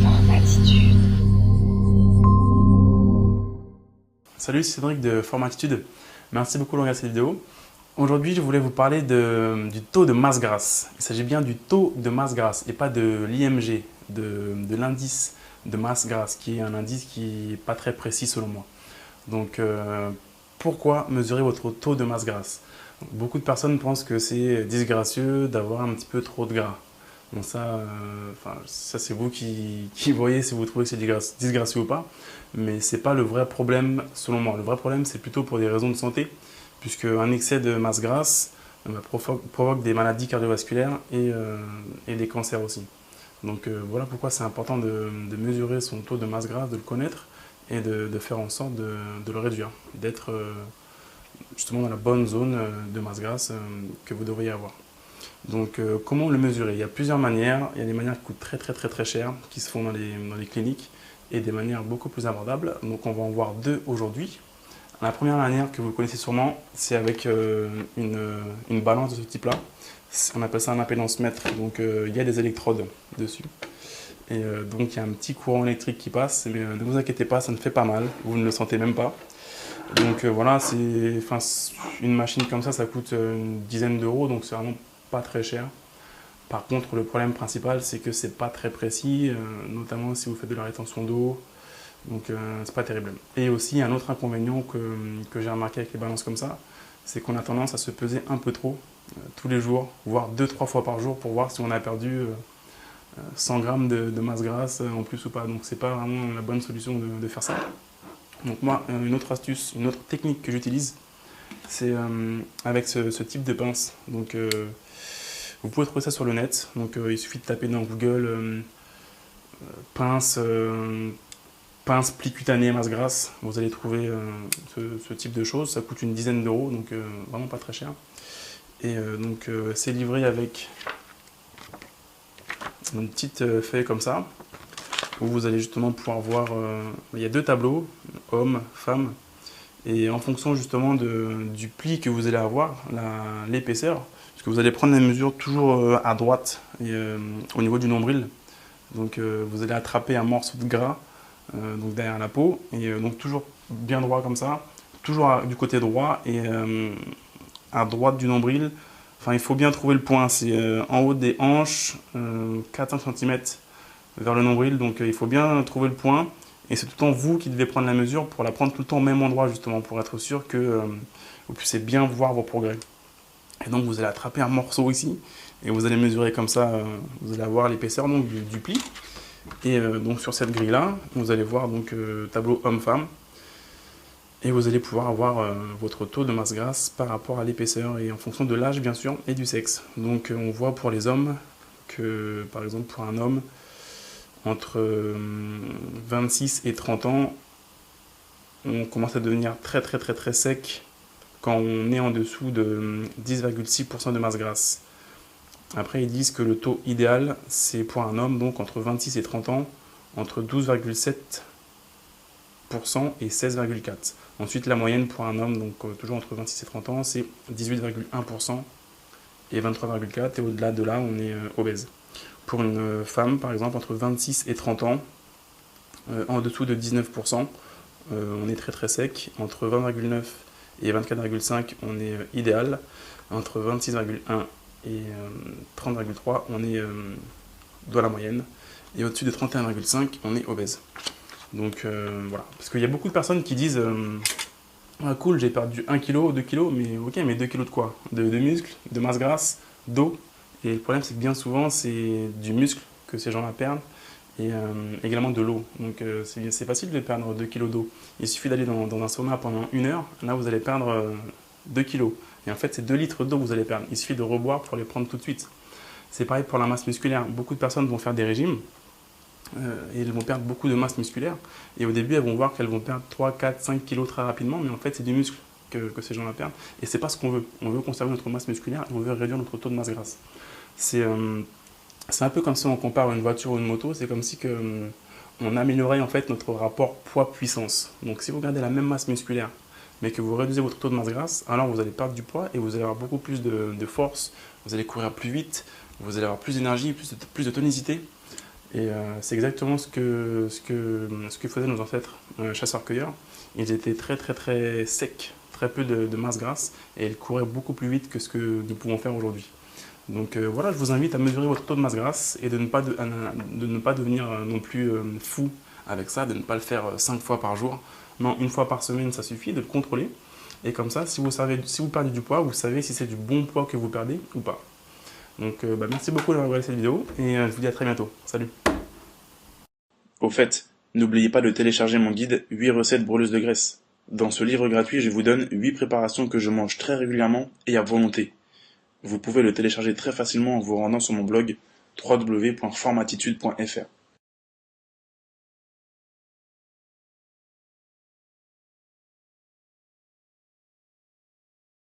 Formatitude. Salut, c'est Cédric de Formatitude. Merci beaucoup de regarder cette vidéo. Aujourd'hui, je voulais vous parler du taux de masse grasse. Il s'agit bien du taux de masse grasse et pas de l'IMG, de l'indice de masse grasse, qui est un indice qui n'est pas très précis selon moi. Donc, pourquoi mesurer votre taux de masse grasse? Beaucoup de personnes pensent que c'est disgracieux d'avoir un petit peu trop de gras. Donc ça c'est vous qui voyez si vous trouvez que c'est disgracieux ou pas. Mais ce n'est pas le vrai problème selon moi. Le vrai problème, c'est plutôt pour des raisons de santé, puisque un excès de masse grasse provoque des maladies cardiovasculaires et des cancers aussi. Donc voilà pourquoi c'est important de mesurer son taux de masse grasse, de le connaître et de faire en sorte de le réduire, d'être justement dans la bonne zone de masse grasse que vous devriez avoir. Donc comment le mesurer? Il y a plusieurs manières. Il y a des manières qui coûtent très cher, qui se font dans les cliniques, et des manières beaucoup plus abordables. Donc on va en voir deux aujourd'hui. La première manière que vous connaissez sûrement, c'est avec une balance de ce type-là. On appelle ça un impédance-mètre. Donc il y a des électrodes dessus. Et donc il y a un petit courant électrique qui passe, mais ne vous inquiétez pas, ça ne fait pas mal, vous ne le sentez même pas. Donc voilà, une machine comme ça coûte une dizaine d'euros, donc c'est vraiment pas très cher. Par contre, le problème principal, c'est que c'est pas très précis, notamment si vous faites de la rétention d'eau, donc c'est pas terrible. Et aussi, un autre inconvénient que j'ai remarqué avec les balances comme ça, c'est qu'on a tendance à se peser un peu trop tous les jours, voire 2-3 fois par jour pour voir si on a perdu 100 grammes de masse grasse en plus ou pas. Donc c'est pas vraiment la bonne solution de faire ça. Donc moi, une autre astuce, une autre technique que j'utilise, c'est avec ce type de pince. Donc vous pouvez trouver ça sur le net. Donc il suffit de taper dans Google pince, pince pli cutané masse grasse. Vous allez trouver ce type de choses. Ça coûte une dizaine d'euros, donc vraiment pas très cher. Et donc c'est livré avec une petite feuille comme ça, où vous allez justement pouvoir voir, il y a deux tableaux, homme, femme, et en fonction justement du pli que vous allez avoir, l'épaisseur, parce que vous allez prendre la mesure toujours à droite et au niveau du nombril. Donc vous allez attraper un morceau de gras donc derrière la peau, et donc toujours bien droit comme ça, toujours du côté droit et à droite du nombril. Enfin, il faut bien trouver le point, c'est en haut des hanches, 4-5 cm vers le nombril, donc il faut bien trouver le point, et c'est tout le temps vous qui devez prendre la mesure pour la prendre tout le temps au même endroit, justement, pour être sûr que vous puissiez bien voir vos progrès. Et donc vous allez attraper un morceau ici, et vous allez mesurer comme ça, vous allez avoir l'épaisseur du pli, et donc sur cette grille-là, vous allez voir donc tableau homme-femme, et vous allez pouvoir avoir votre taux de masse grasse par rapport à l'épaisseur, et en fonction de l'âge bien sûr, et du sexe. Donc on voit pour les hommes que, par exemple, pour un homme, entre 26 et 30 ans, on commence à devenir très sec quand on est en dessous de 10,6% de masse grasse. Après, ils disent que le taux idéal, c'est pour un homme, donc entre 26 et 30 ans, entre 12,7% et 16,4%. Ensuite, la moyenne pour un homme, donc toujours entre 26 et 30 ans, c'est 18,1% et 23,4%. Et au-delà de là, on est obèse. Pour une femme, par exemple, entre 26 et 30 ans, en dessous de 19%, on est très sec. Entre 20,9 et 24,5, on est idéal. Entre 26,1 et 30,3, on est dans la moyenne. Et au-dessus de 31,5, on est obèse. Donc voilà. Parce qu'il y a beaucoup de personnes qui disent ah, cool, j'ai perdu 1 kg, 2 kg, mais ok, mais 2 kg de quoi? De muscles, de masse grasse, d'eau. Et le problème, c'est que bien souvent, c'est du muscle que ces gens-là perdent, et également de l'eau. Donc c'est facile de perdre 2 kg d'eau. Il suffit d'aller dans un sauna pendant 1 heure, là vous allez perdre 2 kg. Et en fait, c'est 2 litres d'eau que vous allez perdre. Il suffit de reboire pour les prendre tout de suite. C'est pareil pour la masse musculaire. Beaucoup de personnes vont faire des régimes, et elles vont perdre beaucoup de masse musculaire. Et au début, elles vont voir qu'elles vont perdre 3, 4, 5 kg très rapidement, mais en fait, c'est du muscle que ces gens-là perdent. Et c'est pas ce qu'on veut. On veut conserver notre masse musculaire et on veut réduire notre taux de masse grasse. C'est un peu comme si on compare une voiture ou une moto, c'est comme si on améliorait en fait notre rapport poids-puissance. Donc si vous gardez la même masse musculaire, mais que vous réduisez votre taux de masse grasse, alors vous allez perdre du poids et vous allez avoir beaucoup plus de force, vous allez courir plus vite, vous allez avoir plus d'énergie, plus de tonicité. Et c'est exactement ce que faisaient nos ancêtres chasseurs-cueilleurs. Ils étaient très secs, très peu de masse grasse, et ils couraient beaucoup plus vite que ce que nous pouvons faire aujourd'hui. Donc voilà, je vous invite à mesurer votre taux de masse grasse et de ne pas devenir non plus fou avec ça, de ne pas le faire 5 fois par jour. Non, une fois par semaine, ça suffit de le contrôler. Et comme ça, si vous perdez du poids, vous savez si c'est du bon poids que vous perdez ou pas. Donc merci beaucoup d'avoir regardé cette vidéo et je vous dis à très bientôt. Salut! Au fait, n'oubliez pas de télécharger mon guide 8 recettes brûleuses de graisse. Dans ce livre gratuit, je vous donne 8 préparations que je mange très régulièrement et à volonté. Vous pouvez le télécharger très facilement en vous rendant sur mon blog www.formatitude.fr.